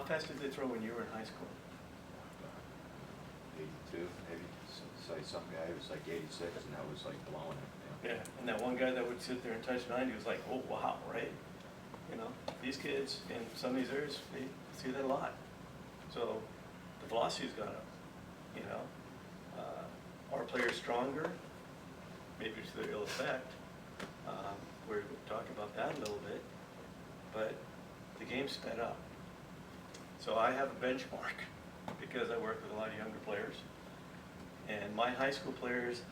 fast did they throw when you were in high school? 82, maybe. So some guy was like 86, and that was like blowing it. Yeah, and that one guy that would sit there and touch 90 was like, oh, wow, right? You know, these kids in some of these areas, they see that a lot. So the velocity's gone up, you know. Our players stronger, maybe to their ill effect. We're talking about that a little bit, but the game's sped up. So I have a benchmark because I work with a lot of younger players. And my high school players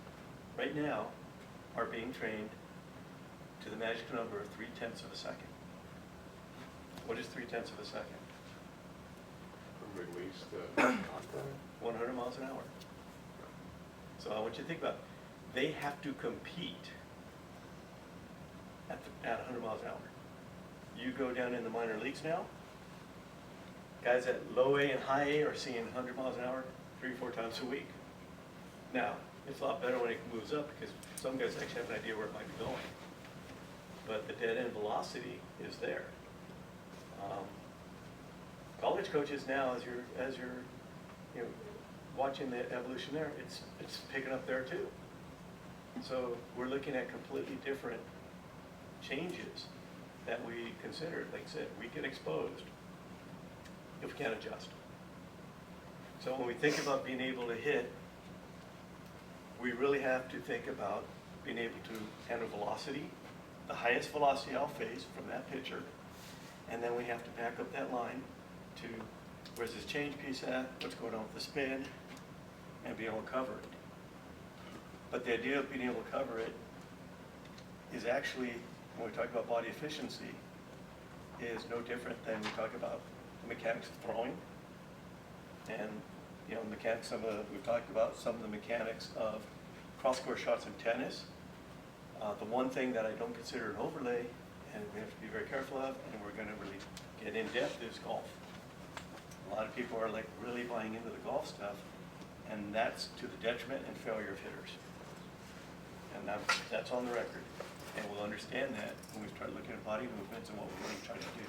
right now are being trained to the magic number of 0.3 of a second. What is 0.3 of a second? From release to contact? 100 miles an hour. So I want you to think about it. They have to compete at 100 miles an hour. You go down in the minor leagues now, guys at low A and high A are seeing 100 miles an hour 3-4 times a week. Now, it's a lot better when it moves up because some guys actually have an idea where it might be going. But the dead end velocity is there. College coaches now, as you're you know, watching the evolution there, it's picking up there too. So we're looking at completely different changes that we consider. Like I said, we get exposed if we can't adjust. So when we think about being able to hit, we really have to think about being able to handle velocity, the highest velocity I'll face from that pitcher, and then we have to back up that line to where's this change piece at, what's going on with the spin, and be able to cover it. But the idea of being able to cover it is actually, when we talk about body efficiency, is no different than we talk about the mechanics of throwing. And you know, mechanics of we've talked about some of the mechanics of cross-court shots in tennis. The one thing that I don't consider an overlay, and we have to be very careful of, and we're going to really get in depth, is golf. A lot of people are like really buying into the golf stuff, and that's to the detriment and failure of hitters. And that's on the record. And we'll understand that when we start looking at body movements and what we're going to try to do.